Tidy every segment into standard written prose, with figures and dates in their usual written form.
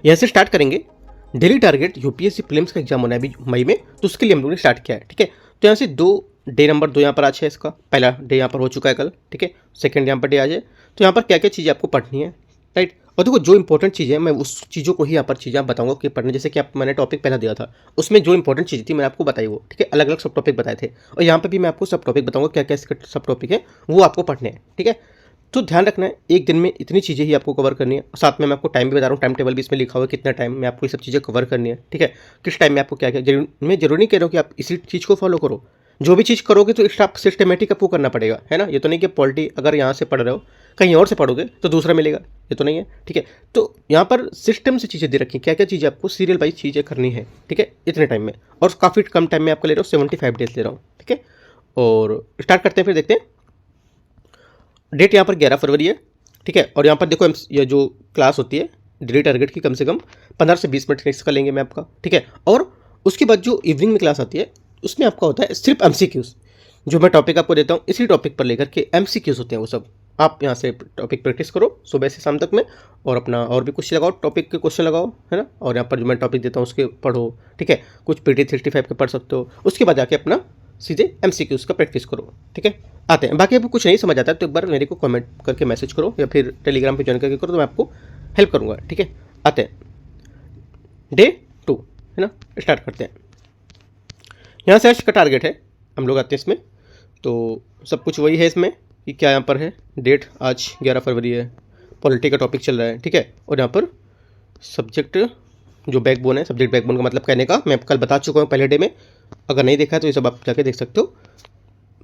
यहाँ से स्टार्ट करेंगे। डेली टारगेट यूपीएससी प्रीलिम्स का एग्जाम होना है अभी मई में, तो उसके लिए हम लोगों ने स्टार्ट किया है। ठीक है, तो यहाँ से डे नंबर 2 यहाँ पर आज है, इसका पहला डे यहाँ पर हो चुका है कल। ठीक है, सेकंड यहाँ पर डे आज है। तो यहाँ पर क्या क्या चीज़ें आपको पढ़नी है, राइट। और देखो जो इंपॉर्टेंट चीज़ें मैं उस चीज़ों को ही यहाँ पर चीज़ें बताऊंगा कि पढ़ने, जैसे कि आप मैंने टॉपिक पहला दिया था उसमें जो इंपॉर्टेंट चीज़ थी मैंने आपको बताई वो। ठीक है, अलग अलग सब टॉपिक बताए थे, और यहाँ पर भी मैं आपको सब टॉपिक बताऊंगा क्या क्या इसके सब टॉपिक है वो आपको पढ़ने हैं। ठीक है, तो ध्यान रखना है एक दिन में इतनी चीज़ें ही आपको कवर करनी है। साथ में मैं आपको टाइम भी बता रहा हूँ, टाइम टेबल भी इसमें लिखा हुआ है कितना टाइम में आपको ये सब चीज़ें कवर करनी है। ठीक है, किस टाइम में आपको क्या क्या मैं जरूरी नहीं कह रहा हूँ कि आप इसी चीज़ को फॉलो करो, जो भी चीज़ करोगे तो एक्स्ट्रा सिस्टमेटिक आपको करना पड़ेगा, है ना। ये तो नहीं कि पॉलिटी अगर यहाँ से पढ़ रहे हो कहीं और से पढ़ोगे तो दूसरा मिलेगा, ये तो नहीं है। ठीक है, तो यहाँ पर सिस्टम से चीज़ें दे रखी क्या क्या चीज़ें आपको सीरियल वाइज चीज़ें करनी है। ठीक है, इतने टाइम में, और काफ़ी कम टाइम में आपका ले रहा हूँ, 75 डेज ले रहा हूँ। ठीक है, और स्टार्ट करते हैं, फिर देखते हैं। डेट यहाँ पर 11 फरवरी है। ठीक है, और यहाँ पर देखो ये जो क्लास होती है डेली टारगेट की, कम से कम 15 से 20 मिनट नेक्स्ट का लेंगे मैं आपका। ठीक है, और उसके बाद जो इवनिंग में क्लास आती है उसमें आपका होता है सिर्फ एमसीक्यूज। जो मैं टॉपिक आपको देता हूँ इसी टॉपिक पर लेकर के एमसीक्यूज होते हैं वो सब। आप यहाँ से टॉपिक प्रैक्टिस करो सुबह से शाम तक में, और अपना और भी कुछ लगाओ, टॉपिक के क्वेश्चन लगाओ, है ना। और यहाँ पर जो मैं टॉपिक देता हूँ उसके पढ़ो। ठीक है, कुछ पीटी 65 के पढ़ सकते हो, उसके बाद जाके अपना सीधे एमसीक्यूज का प्रैक्टिस करो। ठीक है, आते हैं। बाकी आपको कुछ नहीं समझ आता है तो एक बार मेरे को कमेंट करके मैसेज करो, या फिर टेलीग्राम पे ज्वाइन करके करो, तो मैं आपको हेल्प करूँगा। ठीक है, आते हैं डे 2, है ना। स्टार्ट करते हैं। यहाँ से आज का टारगेट है, हम लोग आते हैं इसमें, तो सब कुछ वही है इसमें कि क्या यहाँ पर है। डेट आज 11 फरवरी है, पॉलिटी का टॉपिक चल रहा है। ठीक है, और यहाँ पर सब्जेक्ट जो बैकबोन है, सब्जेक्ट बैकबोन का मतलब कहने का मैं कल बता चुका हूँ पहले डे में, अगर नहीं देखा है तो ये सब आप जाके देख सकते हो।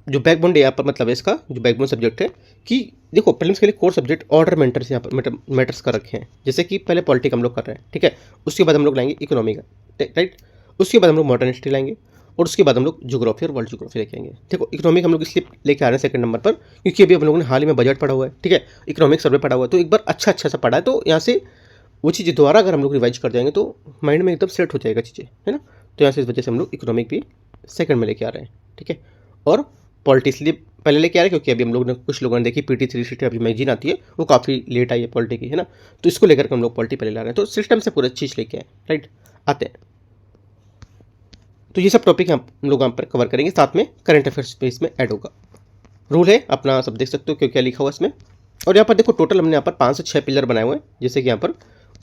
जो बैकबोन डे यहाँ पर मतलब है इसका जो बैकबोन सब्जेक्ट है कि देखो प्रीलिम्स के लिए कोर सब्जेक्ट ऑर्डर मेंटर्स यहाँ पर मैटर्स कर रखे हैं। जैसे कि पहले पॉलिटिक हम लोग कर रहे हैं, ठीक है, उसके बाद हम लोग लाएंगे इकोनॉमी का, राइट, उसके बाद हम लोग मॉडर्न हिस्ट्री लाएंगे, और उसके बाद हम लोग ज्योग्राफी और वर्ल्ड ज्योग्राफी लेके आएंगे। देखो इकोनॉमिक हम लोग इसलिए लेके आ रहे हैं सेकंड नंबर पर, क्योंकि अभी हम लोगों ने हाल ही में बजट पढ़ा हुआ है। ठीक है, इकोनॉमिक सर्वे पढ़ा हुआ है, तो एक बार अच्छा सा पढ़ा है, तो यहाँ से वो चीज़ दोबारा अगर हम लोग रिवाइज कर जाएंगे तो माइंड में एकदम सेट हो जाएगा चीज़ें, है ना। तो यहाँ से इस वजह से हम लोग इकोनॉमिक भी सेकंड में लेके आ रहे हैं। ठीक है, और पॉलिटी इसलिए पहले लेके आ रहे हैं क्योंकि अभी हम लोग ने कुछ लोगों ने देखी पीटी 360 अभी मैगजीन आती है वो काफ़ी लेट आई है पॉलिटी की, है ना। तो इसको लेकर हम लोग पॉलिटी पहले ला रहे हैं, तो सिस्टम से पूरा चीज़ लेके आए, राइट। आते हैं, तो ये सब टॉपिक हम लोग यहाँ पर कवर करेंगे, साथ में करंट अफेयर्स पे इसमें ऐड होगा। रूल है अपना सब देख सकते हो क्यों क्या लिखा हुआ इसमें। और यहाँ पर देखो टोटल हमने यहाँ पर 5 से 6 पिलर बनाए हुए हैं, जैसे कि यहाँ पर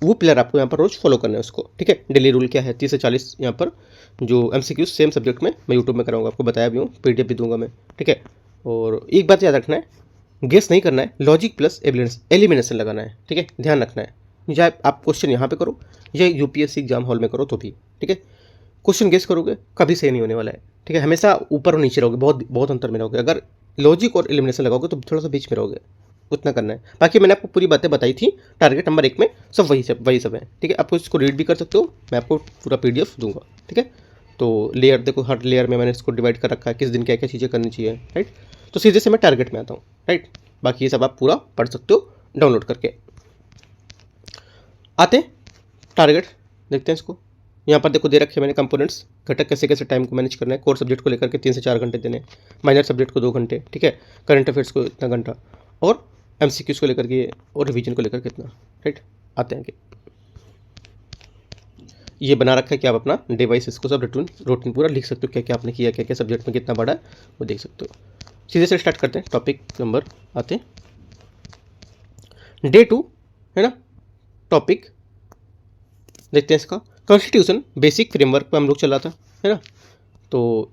वो पिलर आपको यहाँ पर रोज फॉलो करना है उसको। ठीक है, डेली रूल क्या है 30 से 40 यहाँ पर जो एमसीक्यूज सेम सब्जेक्ट में मैं यूट्यूब में कराऊंगा, आपको बताया भी हूँ, पीडीएफ भी दूंगा मैं। ठीक है, और एक बात याद रखना है, गेस नहीं करना है, लॉजिक प्लस एलिमिनेशन लगाना है। ठीक है, ध्यान रखना है, चाहे आप क्वेश्चन यहाँ पे करो या यूपीएससी एग्जाम हॉल में करो तो भी। ठीक है, क्वेश्चन गेस करोगे कभी सही नहीं होने वाला है। ठीक है, हमेशा ऊपर और नीचे रहोगे, बहुत बहुत अंतर में रहोगे। अगर लॉजिक और एलिमिनेशन लगाओगे तो थोड़ा सा बीच में रहोगे, उतना करना है। बाकी मैंने आपको पूरी बातें बताई थी टारगेट नंबर 1 में, सब वही सब है। ठीक है, आपको इसको रीड भी कर सकते हो, मैं आपको पूरा पीडीएफ दूंगा। ठीक है, तो लेयर देखो, हर लेयर में मैंने इसको डिवाइड कर रखा है, किस दिन क्या क्या चीज़ें करनी चाहिए, राइट। तो सीधे से मैं टारगेट में आता हूँ, राइट। बाकी ये सब आप पूरा पढ़ सकते हो डाउनलोड करके। आते हैं टारगेट, देखते हैं इसको। यहाँ पर देखो दे रखे मैंने कंपोनेंट्स, घटक कैसे कैसे टाइम को मैनेज करना है। कोर सब्जेक्ट को लेकर के 3 से 4 घंटे देने, माइनर सब्जेक्ट को 2 घंटे, ठीक है, करंट अफेयर्स को इतना घंटा, और एमसीक्यूज को लेकर के और रिवीजन को लेकर के इतना, राइट। आते हैं कि ये बना रखा है कि आप अपना डिवाइस इसको सब रूटीन पूरा लिख सकते हो, क्या क्या आपने किया, क्या क्या सब्जेक्ट में कितना बढ़ा है वो देख सकते हो। सीधे से स्टार्ट करते हैं, टॉपिक नंबर आते हैं डे 2, है ना। टॉपिक देखते हैं इसका, कॉन्स्टिट्यूशन बेसिक फ्रेमवर्क पर हम लोग चला था, है ना। तो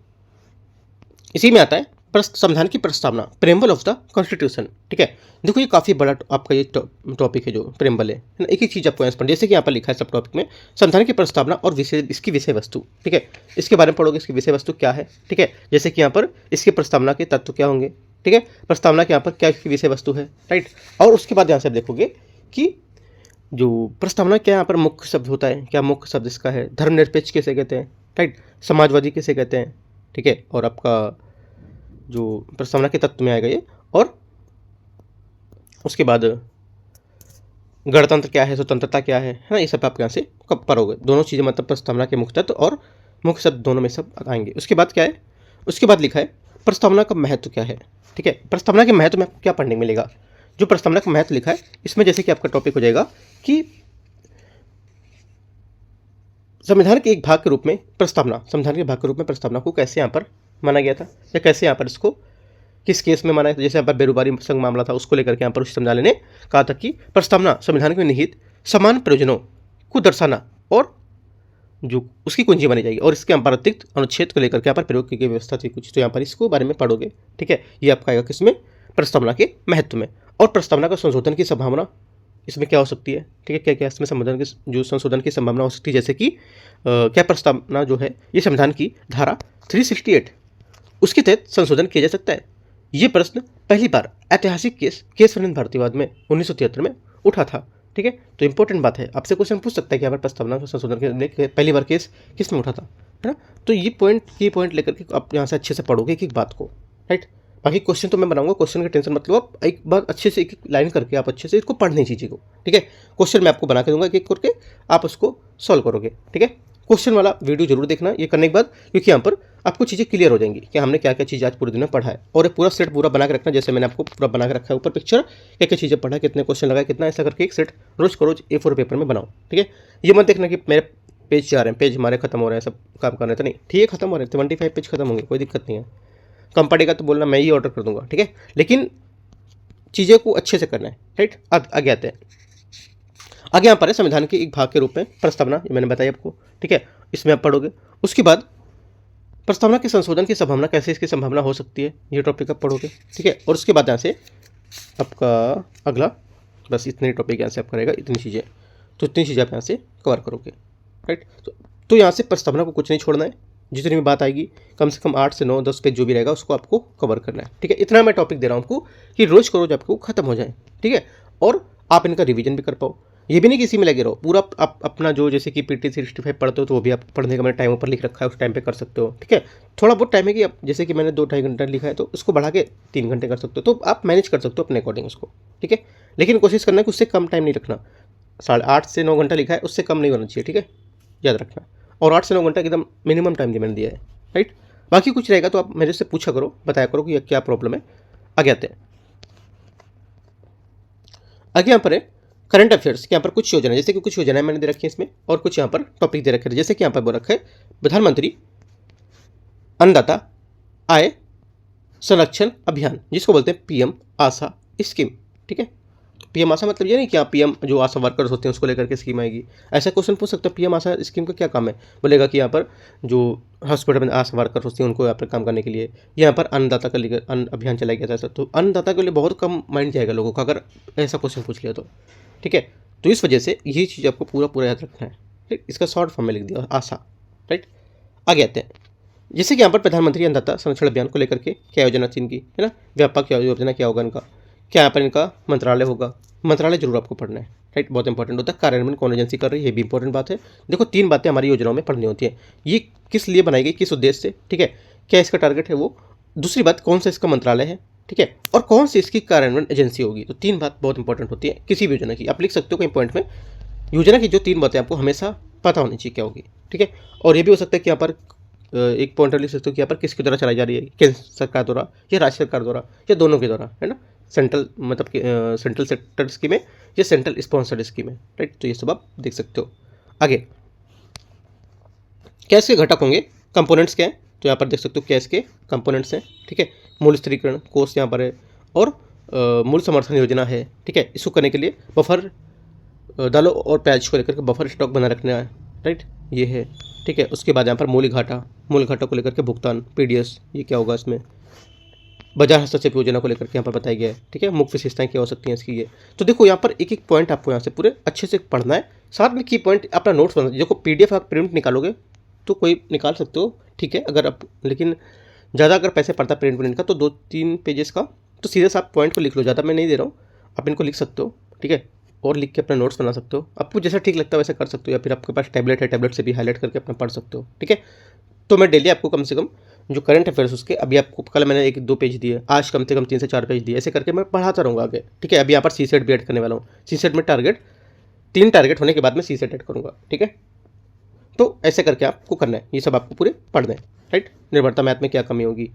इसी में आता है संविधान की प्रस्तावना, प्रेम्बल ऑफ द कॉन्स्टिट्यूशन। ठीक है, देखो ये काफ़ी बड़ा आपका ये टॉपिक है जो प्रेम्बल है ना। एक एक चीज़ आपको यहाँ पर जैसे कि यहाँ पर लिखा है सब टॉपिक में, संविधान की प्रस्तावना और इसकी विषय वस्तु। ठीक है, इसके बारे में पढ़ोगे, इसकी विषय वस्तु क्या है। ठीक है, जैसे कि यहाँ पर इसकी प्रस्तावना के तत्व क्या होंगे। ठीक है, प्रस्तावना के यहाँ पर क्या इसकी विषय वस्तु है, राइट। और उसके बाद यहाँ से देखोगे कि जो प्रस्तावना क्या यहाँ पर मुख्य शब्द होता है, क्या मुख्य शब्द इसका है, धर्मनिरपेक्ष कैसे कहते हैं, राइट, समाजवादी कैसे कहते हैं। ठीक है, और आपका जो प्रस्तावना के तत्व में आएगा ये, और उसके बाद गणतंत्र क्या है, स्वतंत्रता क्या है ना, ये सब आप यहाँ से कब पढ़ोगे। दोनों चीज़ें मतलब प्रस्तावना के मुख्य तत्व और मुख्य शब्द दोनों में सब आएंगे। उसके बाद क्या है, उसके बाद लिखा है प्रस्तावना का महत्व क्या है। ठीक है, प्रस्तावना के महत्व में आपको क्या पढ़ने मिलेगा, जो प्रस्तावना का महत्व लिखा है इसमें, जैसे कि आपका टॉपिक हो जाएगा कि संविधान के एक भाग के रूप में प्रस्तावना, संविधान के भाग के रूप में प्रस्तावना को कैसे यहाँ पर माना गया था, या कैसे यहाँ पर इसको किस केस में माना गया था। जैसे यहाँ पर बेरोजगारी संघ मामला था, उसको लेकर के यहाँ पर उच्चतम न्यायालय ने कहा था कि प्रस्तावना संविधान में निहित समान प्रयोजनों को दर्शाना और जो उसकी कुंजी मानी जाएगी, और इसके यहाँ पर अतिरिक्त अनुच्छेद को लेकर के यहाँ पर प्रयोग की गई व्यवस्था थी कुछ। तो यहाँ पर इसको बारे में पढ़ोगे, ठीक है। ये आपका आएगा किसमें, प्रस्तावना के महत्व में। और प्रस्तावना का संशोधन की संभावना इसमें क्या हो सकती है, ठीक है, क्या क्या इसमें संशोधन की संभावना हो सकती है। जैसे कि क्या प्रस्तावना जो है ये संविधान की धारा 368 उसके तहत संशोधन किया जा सकता है। ये प्रश्न पहली बार ऐतिहासिक केस केशवानंद भारतीवाद में 1973 में उठा था, ठीक है। तो इंपॉर्टेंट बात है, आपसे क्वेश्चन पूछ सकता है कि यहाँ पर प्रस्तावना का संशोधन के पहली बार केस किस में उठा था, है ना। तो ये पॉइंट लेकर के आप यहाँ से अच्छे से पढ़ोगे एक एक बात को, राइट। बाकी क्वेश्चन तो मैं बनाऊंगा, क्वेश्चन की टेंशन मत लो आप, एक बार अच्छे से एक एक लाइन करके आप अच्छे से इसको पढ़नी चीज़ें को, ठीक है। क्वेश्चन मैं आपको बना के दूंगा एक एक करके, आप उसको सॉल्व करोगे, ठीक है। क्वेश्चन वाला वीडियो जरूर देखना ये करने के बाद, क्योंकि यहाँ पर आपको चीज़ें क्लियर हो जाएंगी कि हमने क्या क्या चीज़ आज पूरे दिन में पढ़ा है। और ये पूरा सेट पूरा बना के रखना, जैसे मैंने आपको पूरा बना के रखा है ऊपर पिक्चर, क्या क्या चीज़ें पढ़ा, कितने क्वेश्चन लगाए, कितना, ऐसा करके एक सेट रोज को रोज A4 पेपर में बनाओ, ठीक है। ये मत देखना कि मेरे पेज जा रहे हैं, पेज हमारे खत्म हो रहे हैं, सब काम करने तो नहीं, ठीक है, खत्म हो रहे हैं 25 पेज खत्म होंगे, कोई दिक्कत नहीं है। कम पड़ेगा तो बोलना, मैं ही ऑर्डर कर दूंगा, ठीक है। लेकिन चीज़ें को अच्छे से करना है, राइट। आगे आते हैं, आगे यहाँ पर है संविधान के एक भाग के रूप में प्रस्तावना, ये मैंने बताया आपको, ठीक है। इसमें आप पढ़ोगे, उसके बाद प्रस्तावना के संशोधन की संभावना, कैसे इसकी संभावना हो सकती है, ये टॉपिक आप पढ़ोगे, ठीक है। और उसके बाद यहाँ से आपका अगला, बस इतने टॉपिक यहाँ से आप करेगा, इतनी चीज़ें, तो इतनी चीज़ें आप यहाँ से कवर करोगे, राइट। तो यहाँ से प्रस्तावना को कुछ नहीं छोड़ना है, जितनी भी बात आएगी कम से कम 8 से 9 10 पेज जो भी रहेगा उसको आपको कवर करना है, ठीक है। इतना मैं टॉपिक दे रहा हूँ आपको कि रोज को रोज आपको खत्म हो जाए, ठीक है। और आप इनका रिवीजन भी कर पाओ, ये भी नहीं कि इसी में लगे रहो पूरा। आप अपना जो जैसे कि PT 65 पढ़ते हो तो वो भी आप पढ़ने का मैंने टाइम ऊपर लिख रखा है, उस टाइम पे कर सकते हो, ठीक है। थोड़ा बहुत टाइम है कि आप, जैसे कि मैंने 2-2.5 घंटा लिखा है तो उसको बढ़ा के 3 घंटे कर सकते हो, तो आप मैनेज कर सकते हो अपने अकॉर्डिंग उसको, ठीक है। लेकिन कोशिश करना है कि उससे कम टाइम नहीं रखना, 8.5 से 9 घंटा लिखा है, उससे कम नहीं होना चाहिए, ठीक है, याद रखना। और 8 से 9 घंटा एकदम मिनिमम टाइम मैंने दिया है, राइट। बाकी कुछ रहेगा तो आप मेरे से पूछा करो, बताया करो कि क्या प्रॉब्लम है। आगे आते हैं, आगे यहाँ पर है करंट अफेयर्स, यहाँ पर कुछ योजना, जैसे कि कुछ योजनाएं मैंने दे रखी है इसमें, और कुछ यहाँ पर टॉपिक दे रखे हैं। जैसे कि यहाँ पर बोल रखा है प्रधानमंत्री अन्नदाता आय संरक्षण अभियान, जिसको बोलते हैं PM आशा स्कीम, ठीक है। PM आशा मतलब ये नहीं कि आप PM जो आशा वर्कर्स होते हैं उसको लेकर के स्कीम आएगी, ऐसा क्वेश्चन पूछ सकते हो। PM आशा स्कीम का क्या काम है, बोलेगा कि यहाँ पर जो हॉस्पिटल में आशा वर्कर्स होती हैं उनको यहाँ पर काम करने के लिए यहाँ पर अन्नदाता का लेकर अन्न अभियान चलाया गया था ऐसा। तो अन्नदाता के लिए बहुत कम माइंड जाएगा लोगों का अगर ऐसा क्वेश्चन पूछ लिया तो, ठीक है। तो इस वजह से ये चीज़ आपको पूरा याद रखना है, ठीक। इसका शॉर्ट फॉर्म में लिख दिया आशा, राइट। आगे आते हैं, जैसे कि यहाँ पर प्रधानमंत्री अन्नदाता संरक्षण अभियान को लेकर के क्या योजना थी इनकी, है ना, व्यापक योजना क्या होगा इनका, क्या यहाँ पर इनका मंत्रालय होगा, मंत्रालय जरूर आपको पढ़ना है, राइट, बहुत इंपॉर्टेंट होता है। कार्यान्वयन कौन एजेंसी कर रही है, ये भी इंपॉर्टेंट बात है। देखो 3 बातें हमारी योजनाओं में पढ़नी होती है, ये किस लिए बनाई गई, किस उद्देश्य से, ठीक है, क्या इसका टारगेट है वो, दूसरी बात कौन सा इसका मंत्रालय है, ठीक है, और कौन सी इसकी कार्यान्वयन एजेंसी होगी। तो 3 बात बहुत इंपॉर्टेंट होती है किसी भी योजना की, आप लिख सकते हो कहीं पॉइंट में, योजना की जो 3 बातें आपको हमेशा पता होनी चाहिए क्या होगी, ठीक है। और ये भी हो सकता है कि यहाँ पर एक पॉइंट लिख सकते हो कि यहाँ पर किसके द्वारा चलाई जा रही है, केंद्र सरकार द्वारा या राज्य सरकार द्वारा या दोनों के द्वारा, है ना, सेंट्रल मतलब कि सेंट्रल सेक्टर स्कीम है या सेंट्रल स्पॉन्सर्ड स्कीम है, राइट। तो ये सब आप देख सकते हो। आगे क्या इसके घटक होंगे, कंपोनेंट्स क्या है, तो यहाँ पर देख सकते हो क्या इसके कंपोनेंट्स हैं, ठीक है। मूल्य स्थिरीकरण कोष यहाँ पर है, और मूल्य समर्थन योजना है, ठीक है। इसको करने के लिए बफर दालों और प्याज को लेकर के बफर स्टॉक बना रखना है, राइट, ये है, ठीक है। उसके बाद यहाँ पर मूल्य घाटा को लेकर के भुगतान PDS, ये क्या होगा इसमें, बाजार हस्तक्षेप योजना को लेकर के यहाँ पर बताया गया है, ठीक है। मुख्य विशेषताएं क्या हो सकती हैं इसकी, ये तो देखो यहाँ पर एक एक पॉइंट आपको यहाँ से पूरे अच्छे से पढ़ना है, साथ में की पॉइंट अपना नोट्स बनाना। देखो PDF आप प्रिंट निकालोगे तो कोई निकाल सकते हो, ठीक है, अगर आप, लेकिन ज़्यादा अगर पैसे पड़ता है प्रिंट का तो 2-3 पेजेस का, तो सीधे से आप पॉइंट को लिख लो, ज़्यादा मैं नहीं दे रहा हूँ, आप इनको लिख सकते हो, ठीक है, और लिख के अपना नोट्स बना सकते हो। आपको जैसा ठीक लगता है वैसा कर सकते हो, या फिर आपके पास टैबलेट है, टैबलेट से भी हाईलाइट करके अपना पढ़ सकते हो, ठीक है। तो मैं डेली आपको कम से कम जो करंट अफेयर्स उसके, अभी आपको कल मैंने 1-2 पेज दिए, आज कम से कम 3 से 4 पेज दिए, ऐसे करके मैं पढ़ाता रहूँगा आगे, ठीक है। अभी यहाँ पर CSET भी ऐड करने वाला हूँ, CSET में 3 टारगेट होने के बाद मैं CSET ऐड करूँगा, ठीक है। तो ऐसे करके आपको करना है, ये सब आपको पूरे पढ़ना है, राइट। निर्भरता मैथ में क्या कमी होगी,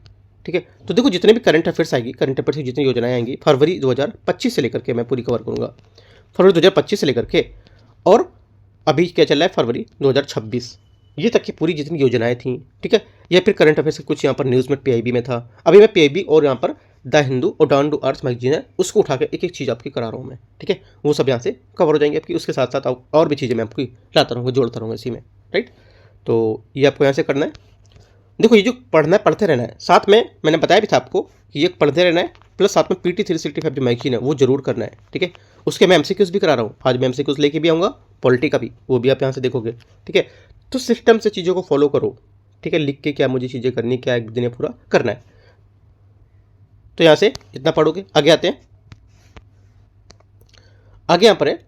ठीक है। तो देखो जितने भी करंट अफेयर्स आएगी, करंट अफेयर्स की जितनी योजनाएं आएंगी फरवरी 2025 से लेकर के मैं पूरी कवर करूँगा, फरवरी 2025 से लेकर के, और अभी क्या चल रहा है, फरवरी 2026, ये तक की पूरी जितनी योजनाएं थी, ठीक है, या फिर करंट अफेयर्स कुछ यहाँ पर न्यूज़ में पीआईबी में था। अभी मैं पीआईबी और यहाँ पर द हिंदू और डाउन टू अर्थ मैगजीन है, उसको उठा के एक एक चीज़ आपकी करा रहा हूँ मैं, ठीक है, वो सब यहाँ से कवर हो जाएंगे आपकी। उसके साथ साथ और भी चीज़ें मैं आपकी लाता रहूँगा, जोड़ता रहूँगा इसी में, राइट। तो ये आपको यहाँ से करना है। देखो, ये जो पढ़ना है पढ़ते रहना है, साथ में मैंने बताया भी था आपको कि ये पढ़ते रहना है, प्लस साथ में PT 365 जो मैगजीन है वो जरूर करना है, ठीक है। उसके मैं MCQs भी करा रहा हूँ, आज मैं MCQs लेके भी आऊँगा, पॉलिटी का भी, वो भी आप यहाँ से देखोगे, ठीक है। तो सिस्टम से चीज़ों को फॉलो करो, ठीक है, लिख के क्या मुझे चीज़ें करनी, क्या एक दिन पूरा करना है। तो यहाँ से इतना पढ़ोगे, आगे आते हैं। आगे यहाँ पर है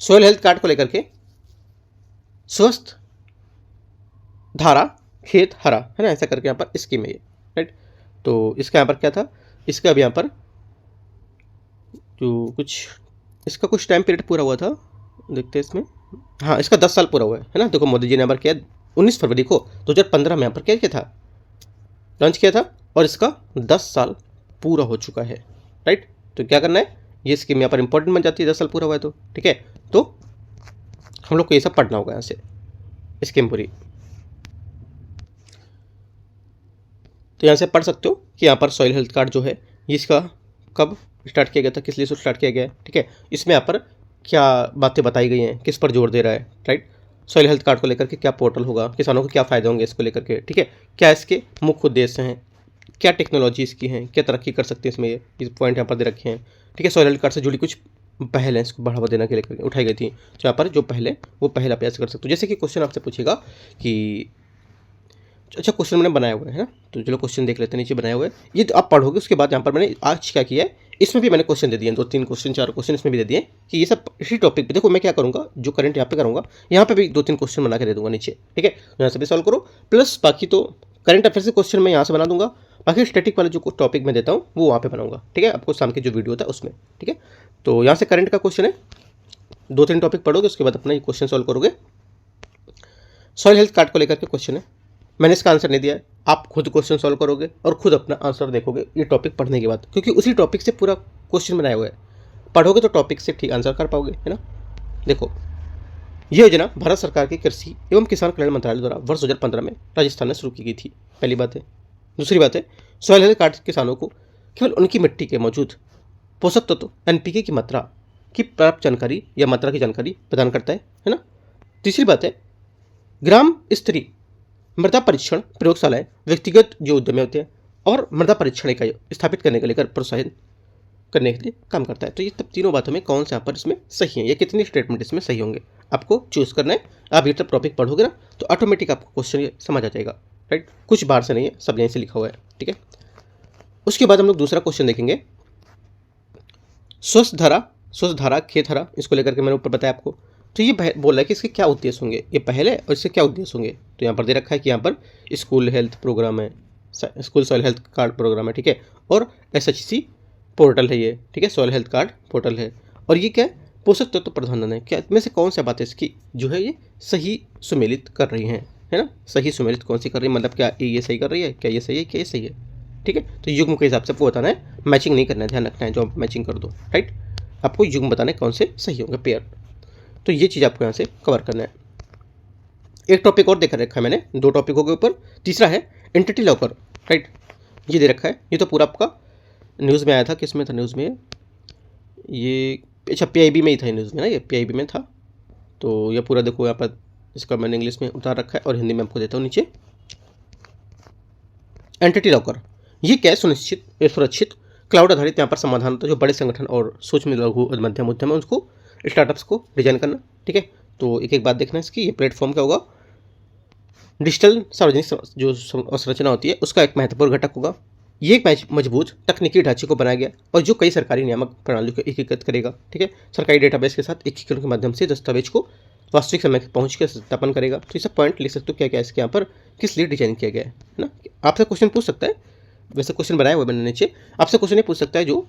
सोयल हेल्थ कार्ड को लेकर के, स्वस्थ धारा खेत हरा, है ना, ऐसा करके यहाँ पर स्कीम है ये, राइट। तो इसका यहाँ पर क्या था, इसका अभी यहाँ पर जो कुछ इसका कुछ टाइम पीरियड पूरा हुआ था, देखते हैं इसमें। हाँ, इसका 10 साल पूरा हुआ है ना। देखो, मोदी जी ने यहाँ पर किया 19 फरवरी को 2015 में यहाँ पर क्या किया था, लॉन्च किया था, और इसका 10 साल पूरा हो चुका है, राइट। तो क्या करना है, ये स्कीम यहाँ पर इंपॉर्टेंट बन जाती है, 10 साल पूरा हुआ है तो, ठीक है। तो हम लोग को ये सब पढ़ना होगा यहाँ से, स्कीम पूरी। तो यहाँ से पढ़ सकते हो कि यहाँ पर सॉइल हेल्थ कार्ड जो है ये इसका कब स्टार्ट किया गया था, किस लिए से स्टार्ट किया गया है, ठीक है। इसमें यहाँ पर क्या बातें बताई गई हैं, किस पर जोर दे रहा है, राइट। सॉइल हेल्थ कार्ड को लेकर के क्या पोर्टल होगा, किसानों को क्या फ़ायदे होंगे इसको लेकर के, ठीक है, क्या इसके मुख्य उद्देश्य हैं, क्या टेक्नोलॉजी इसकी हैं, क्या तरक्की कर सकते हैं इसमें, ये पॉइंट यहाँ पर दे रखे हैं, ठीक है। सॉइल हेल्थ कार्ड से जुड़ी कुछ पहल है, इसको बढ़ावा देने के लेकर उठाई गई थी, तो यहाँ पर जो पहले वो पहल आप ऐसे कर सकते हो। जैसे कि क्वेश्चन आपसे पूछेगा कि अच्छा, क्वेश्चन मैंने बनाया हुआ है ना, तो चलो क्वेश्चन देख लेते हैं, नीचे बनाया हुआ है ये, तो आप पढ़ोगे। उसके बाद यहाँ पर मैंने आज क्या किया है, इसमें भी मैंने क्वेश्चन दे दिए, 2-3 क्वेश्चन 4 क्वेश्चन इसमें भी दे दिए कि ये सब इसी टॉपिक पे। देखो मैं क्या करूँगा, जो करंट यहाँ पे करूँगा, यहाँ पे भी 2-3 क्वेश्चन बना के दे दूँगा नीचे, ठीक है। यहाँ से भी सॉल्व करो, प्लस बाकी तो करंट अफेयर से क्वेश्चन मैं यहाँ से बना दूंगा, बाकी स्टैटिक वाले जो टॉपिक मैं देता हूँ वो वहाँ पे बनाऊंगा, ठीक है, आपको शाम की जो वीडियो होता है उसमें, ठीक है। तो यहाँ से करंट का क्वेश्चन है, 2-3 टॉपिक पढ़ोगे, उसके बाद अपना ये क्वेश्चन सॉल्व करोगे। सॉइल हेल्थ कार्ड को लेकर के क्वेश्चन है, मैंने इसका आंसर नहीं दिया है, आप खुद क्वेश्चन सॉल्व करोगे और खुद अपना आंसर देखोगे ये टॉपिक पढ़ने के बाद, क्योंकि उसी टॉपिक से पूरा क्वेश्चन बनाया हुआ है। पढ़ोगे तो टॉपिक से ठीक आंसर कर पाओगे, है ना। देखो, ये योजना भारत सरकार के कृषि एवं किसान कल्याण मंत्रालय द्वारा वर्ष 2015 में राजस्थान में शुरू की गई थी, पहली बात है। दूसरी बात है, सॉइल हेल्थ कार्ड किसानों को केवल उनकी मिट्टी के मौजूद पोषक तत्व NPK की मात्रा की प्राप्त जानकारी या मात्रा की जानकारी प्रदान करता है ना। तीसरी बात है, ग्राम स्तरीय मृदा परीक्षण प्रयोगशालाएं व्यक्तिगत जो उद्यमी होते हैं और मृदा परीक्षण इकाई स्थापित करने के लेकर प्रोत्साहित करने के लिए काम करता है। तो ये तब तीनों बातों में कौन से यहाँ पर इसमें सही है, या कितनी स्टेटमेंट इसमें सही होंगे, आपको चूज करना है। आप ये सब टॉपिक पढ़ोगे ना तो ऑटोमेटिक आपको क्वेश्चन ये समझ आ जाएगा, राइट। कुछ बाहर से नहीं है, सब यहीं से लिखा हुआ है, ठीक है। उसके बाद हम लोग दूसरा क्वेश्चन देखेंगे, स्वस्थ धारा खेत हरा, इसको लेकर के मैंने ऊपर बताया आपको। तो ये बोल रहा है कि इसके क्या उद्देश्य होंगे, ये पहले और इससे क्या उद्देश्य होंगे। तो यहाँ पर दे रखा है कि यहाँ पर स्कूल हेल्थ प्रोग्राम है, school soil health card program है, ठीक है, और SHC पोर्टल है ये, ठीक है, सॉइल हेल्थ कार्ड पोर्टल है। और ये क्या है, पोषक तत्व प्रबंधन है। क्या इसमें से कौन सा बात है इसकी जो है ये सही सुमेलित कर रही हैं, है ना। सही सुमेलित कौन सी कर रही है, मतलब क्या ये सही कर रही है, क्या ये सही है, क्या ये सही है, ठीक है। तो युग्म के हिसाब से आपको बताना है, मैचिंग नहीं करना है, ध्यान रखना है, जो मैचिंग कर दो, राइट। आपको युग्म बताना है कौन से सही होंगे, पेयर। तो ये चीज़ आपको यहाँ से कवर करना है। एक टॉपिक और देकर रखा है मैंने, 2 टॉपिकों के ऊपर। तीसरा है एंटिटी लॉकर, राइट, ये दे रखा है। ये तो पूरा आपका न्यूज़ में आया था, किस में था न्यूज़ में ये, अच्छा PIB में ही था न्यूज़ में ना, ये PIB में था। तो ये पूरा देखो यहाँ पर, इसका मैंने इंग्लिश में उतार रखा है और हिंदी में आपको देता हूँ नीचे। एंटिटी लॉकर ये क्या है, सुरक्षित क्लाउड आधारित यहाँ पर समाधान होता है जो बड़े संगठन और सूक्ष्म लघु मध्यम उद्यम है उसको, स्टार्टअप्स को डिजाइन करना, ठीक है। तो एक एक बात देखना है इसकी, ये प्लेटफॉर्म क्या होगा, डिजिटल सार्वजनिक जो संरचना होती है उसका एक महत्वपूर्ण घटक होगा। ये एक मजबूत तकनीकी ढांचे को बनाया गया और जो कई सरकारी नियामक प्रणालियों को एकीकृत करेगा, ठीक है। सरकारी डेटाबेस के साथ एकीकरण के माध्यम से दस्तावेज को वास्तविक समय पहुंच के सत्यापन करेगा। तो ये सब पॉइंट लिख सकते हो क्या क्या इसके यहाँ पर किस लिए डिजाइन किया गया है ना। आपसे क्वेश्चन पूछ सकता है, वैसे क्वेश्चन बनाया हुआ मैंने नीचे, आपसे क्वेश्चन ये पूछ सकता है जो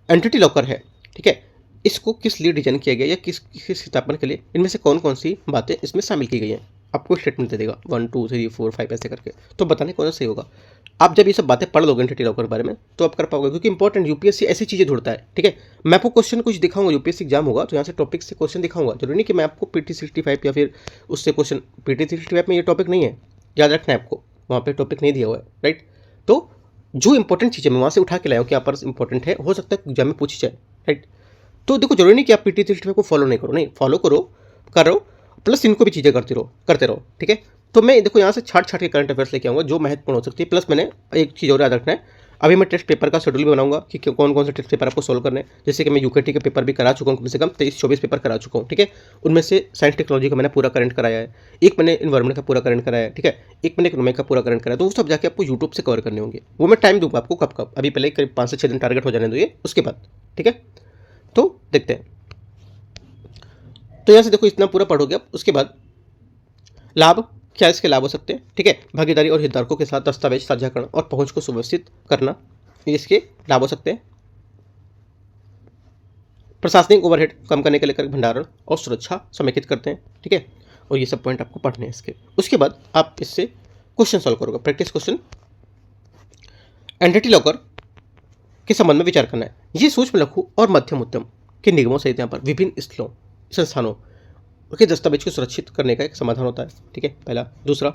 एंटिटी लॉकर है, ठीक है, इसको किस लिए डिजाइन किया गया या किस स्थापना के लिए, इनमें से कौन कौन सी बातें इसमें शामिल की गई हैं, आपको स्टेटमेंट दे देगा 1 2 3 4 5 ऐसे करके, तो बताने कौन सा सही होगा। आप जब ये सब बातें पढ़ लोगे एंटिटी लॉकर के बारे में तो आप कर पाओगे, क्योंकि इंपॉर्टेंट यूपीएससी ऐसी चीज़ें ढूंढता है। ठीक है, मैं आपको क्वेश्चन कुछ दिखाऊंगा, यूपीएससी एग्जाम होगा तो यहाँ से टॉपिक से क्वेश्चन दिखाऊंगा, जरूरी नहीं कि मैं आपको PT65 या फिर उससे क्वेश्चन, PT65 में ये टॉपिक नहीं है, याद रखना है आपको, वहाँ पे टॉपिक नहीं दिया हुआ है, राइट। तो जो इंपॉर्टेंट चीज़ें मैं वहाँ से उठा के लाया हूँ कि यहाँ पर इंपॉर्टेंट है, हो सकता है एग्जाम में पूछी जाए, राइट। तो देखो जरूरी नहीं कि आप PT65 को फॉलो नहीं करो, नहीं फॉलो करो, करो, प्लस इनको भी चीज़ें करते रहो, ठीक है। तो मैं देखो यहाँ से छाट के करंट अफेयर्स लेके आऊँगा जो महत्वपूर्ण हो सकती है, प्लस मैंने एक चीज़ और याद रखना है, अभी मैं टेस्ट पेपर का शेड्यूल भी बनाऊंगा कि कौन कौन से टेस्ट पेपर आपको सोल्व करने हैं। जैसे कि मैं यूकेटी के पेपर भी करा चुका हूँ, कम से कम 23-24 पेपर करा चुका हूँ, ठीक है। उनमें से साइंस टेक्नोलॉजी का मैंने पूरा करंट कराया है, एक मैंने इन्वायरमेंट का पूरा करंट कराया है, ठीक है, एक मैंने इकोनॉमिक का पूरा करंट कराया, तो वो सब जाके आपको यूट्यूब से कवर करने होंगे। वो मैं टाइम दूंगा आपको कब, अभी पहले करीब 5 से 6 दिन टारगेट हो जाने दो ये, उसके बाद, ठीक है। तो देखते हैं, तो यहाँ से देखो इतना पूरा पढ़ोगे आप, उसके बाद लाभ, क्या इसके लाभ हो सकते हैं, ठीक है। भागीदारी और हितधारकों के साथ दस्तावेज साझाकरण और पहुंच को सुव्यवस्थित करना, ये इसके लाभ हो सकते हैं। प्रशासनिक ओवरहेड कम करने के लेकर भंडारण और सुरक्षा समेकित करते हैं, ठीक है। और ये सब पॉइंट आपको पढ़ने हैं इसके। उसके बाद आप इससे क्वेश्चन सॉल्व करोगे, प्रैक्टिस क्वेश्चन। एंटिटी लॉकर के संबंध में विचार करना है। ये सूक्ष्म लघु और मध्यम उद्यम के निगमों सहित यहाँ पर विभिन्न स्थलों संस्थानों के दस्तावेज को सुरक्षित करने का एक समाधान होता है, ठीक है, पहला। दूसरा,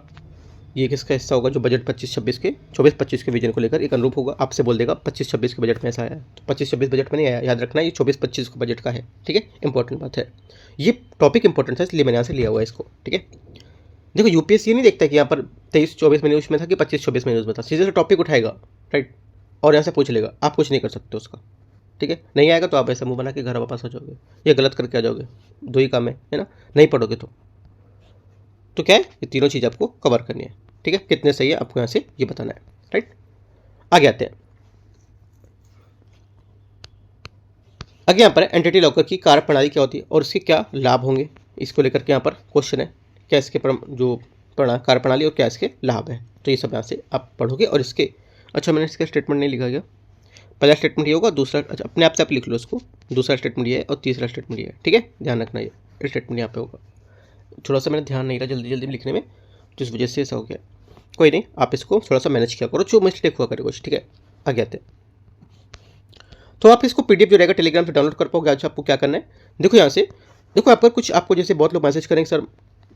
ये किसका हिस्सा होगा, जो बजट 25-26 के 24-25 के विजन को लेकर एक अनुरूप होगा। आपसे बोल देगा 25-26 के बजट में ऐसा आया है, तो 25-26 बजट में नहीं आया, याद रखना ये 24-25 को बजट का है, ठीक है, इंपॉर्टेंट बात है। ये टॉपिक इंपॉर्टेंट है इसलिए मैंने यहाँ से लिया हुआ है इसको, ठीक है। देखो यूपीएससी ये नहीं देखता कि यहाँ पर 23-24 में न्यूज़ में था कि 25-26 में न्यूज़ में था, सीधे से टॉपिक उठाएगा, राइट, और यहाँ से पूछ लेगा, आप कुछ नहीं कर सकते उसका, ठीक है। नहीं आएगा तो आप ऐसा मुंह बना के घर वापस आ जाओगे, ये गलत करके आ जाओगे, दो ही काम है ना, नहीं पढ़ोगे तो क्या है, ये तीनों चीज़ आपको कवर करनी है, ठीक है। कितने सही है आपको यहाँ से ये बताना है, राइट। आगे आते हैं, आगे यहाँ पर एंटिटी लॉकर की कार्यप्रणाली क्या होती है और इसके क्या लाभ होंगे, इसको लेकर के यहाँ पर क्वेश्चन है, क्या इसके जो कार्यप्रणाली और क्या इसके लाभ है, तो ये सब यहाँ से आप पढ़ोगे। और इसके, अच्छा मैंने इसका स्टेटमेंट नहीं लिखा गया, पहला स्टेटमेंट ये होगा, दूसरा, अच्छा अपने आप से आप लिख लो इसको, दूसरा स्टेटमेंट ये है और तीसरा स्टेटमेंट ये है, ठीक है, ध्यान रखना ये स्टेटमेंट यहाँ पे होगा। थोड़ा सा मैंने ध्यान नहीं रहा जल्दी जल्दी लिखने में, तो इस वजह से ऐसा हो गया, कोई नहीं, आप इसको थोड़ा सा मैनेज किया करो, जो मिस्टेक हुआ करे कुछ, ठीक है। आगे आते हैं, तो आप इसको PDF जो रहेगा टेलीग्राम से डाउनलोड कर पाओगे। अच्छा आपको क्या करना है, देखो यहाँ से, देखो यहाँ पर कुछ आपको जैसे बहुत लोग मैसेज करेंगे सर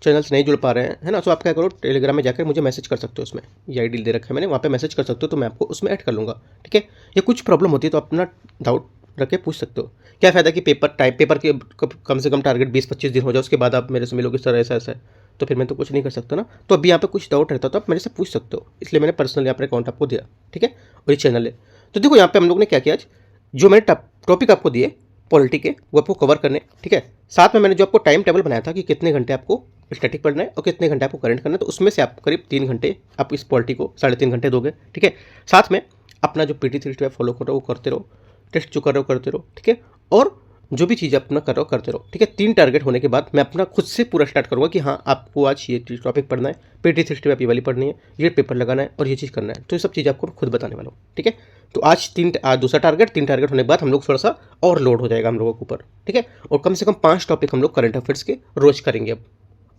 चैनल से नहीं जुड़ पा रहे हैं, है ना, तो आप क्या करो, टेलीग्राम में जाकर मुझे मैसेज कर सकते हो, उसमें ये ID दे रखा है मैंने, वहाँ पे मैसेज कर सकते हो, तो मैं आपको उसमें ऐड कर लूँगा, ठीक है। या कुछ प्रॉब्लम होती है तो अपना डाउट रख के पूछ सकते हो। क्या फ़ायदा कि पेपर के कम से कम टारगेट 20-25 दिन हो जाए, उसके बाद आप मेरे से मिलोगे सर ऐसा ऐसा है, तो फिर मैं तो कुछ नहीं कर सकता ना। तो अभी यहाँ पे कुछ डाउट रहता तो आप मेरे से पूछ सकते हो, इसलिए मैंने पर्सनल यहाँ पर अकाउंट आपको दिया, ठीक है। और ये चैनल है, तो देखो यहाँ पे हम लोग ने क्या किया आज, जो मैंने टॉपिक आपको दिए पॉलिटी के, वो आपको कवर करने, ठीक है। साथ में मैंने जो आपको टाइम टेबल बनाया था कि कितने घंटे आपको स्टैटिक पढ़ना है और कितने घंटे आपको करंट करना है, तो उसमें से आप करीब 3 घंटे आप इस पॉलिटी को 3.5 घंटे दोगे, ठीक है। साथ में अपना जो PT365 फॉलो कर रहे हो वो करते रहो, टेस्ट जो कर रहे हो करते रहो, ठीक है। और जो भी चीज़ अपना कर रहे हो करते रहो, ठीक है। 3 टारगेट होने के बाद मैं अपना खुद से पूरा स्टार्ट करूँगा कि हाँ आपको आज ये टॉपिक पढ़ना है, PT365 ये वाली पढ़नी है, ये पेपर लगाना है और ये चीज़ करना है, तो ये सब चीज़ आपको खुद बताने वाला हूँ, ठीक है। तो आज दूसरा टारगेट, 3 टारगेट होने के बाद हम लोग थोड़ा सा और लोड हो जाएगा हम लोगों के ऊपर, ठीक है। और कम से कम 5 टॉपिक हम लोग करंट अफेयर्स के रोज करेंगे अब,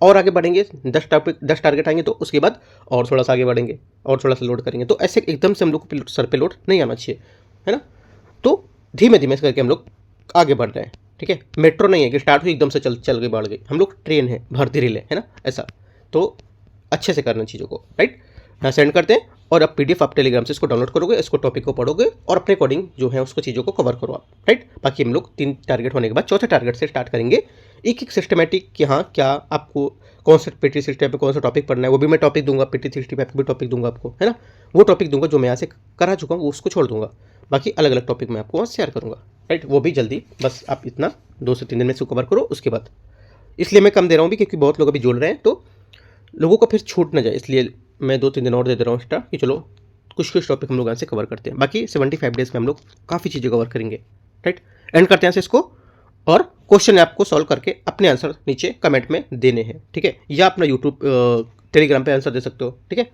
और आगे बढ़ेंगे, 10 टारगेट आएंगे तो उसके बाद और थोड़ा सा आगे बढ़ेंगे और थोड़ा सा लोड करेंगे, तो ऐसे एकदम से हम लोग को सर पे लोड नहीं आना चाहिए, है ना। तो धीमे धीमे करके हम लोग आगे बढ़ रहे हैं, ठीक है। मेट्रो नहीं है कि स्टार्ट हुई एकदम से चल गई बढ़ गई, हम लोग ट्रेन है, भर्ती रेल है ना, ऐसा। तो अच्छे से करना चीज़ों को, राइट। यहाँ सेंड करते हैं और अब PDF आप टेलीग्राम से इसको डाउनलोड करोगे, इसको टॉपिक को पढ़ोगे और अपने अकॉर्डिंग जो है उसको चीज़ों को कवर करो आप, राइट। बाकी हम लोग 3 टारगेट होने के बाद चौथे टारगेट से स्टार्ट करेंगे, एक सिस्टमेटिक कि हाँ क्या आपको कौन सा PT365 पे कौन सा टॉपिक पढ़ना है, वो भी मैं टॉपिक दूंगा, PT365 का भी टॉपिक दूंगा आपको, है ना। वो टॉपिक दूंगा जो मैं यहाँ से करा चुका हूँ, वो उसको छोड़ दूंगा, बाकी अलग अलग टॉपिक मैं आपको वहाँ शेयर करूँगा, राइट। वो भी जल्दी, बस आप इतना 2 से 3 दिन में इसको कवर करो। उसके बाद इसलिए मैं कम दे रहा हूँ भी क्योंकि बहुत लोग अभी जुड़ रहे हैं, तो लोगों का फिर छूट ना जाए, इसलिए मैं 2-3 दिन और दे रहा हूँ एक्स्ट्रा कि चलो कुछ टॉपिक हम लोग यहाँ से कवर करते हैं। बाकी 75 डेज में हम लोग काफ़ी चीज़ें कवर करेंगे, राइट। एंड करते हैं से इसको, और क्वेश्चन आपको सॉल्व करके अपने आंसर नीचे कमेंट में देने हैं, ठीक है, या अपना यूट्यूब टेलीग्राम पे आंसर दे सकते हो, ठीक है।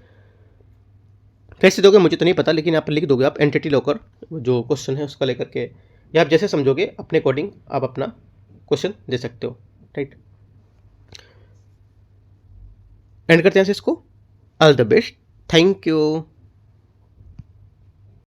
कैसे दोगे मुझे तो नहीं पता, लेकिन यहाँ पर लिख दोगे आप एंटिटी लॉकर जो क्वेश्चन है उसका लेकर के, या आप जैसे समझोगे अपने अकॉर्डिंग आप अपना क्वेश्चन दे सकते हो, राइट। एंड करते हैं यहाँ से इसको। All the best, thank you.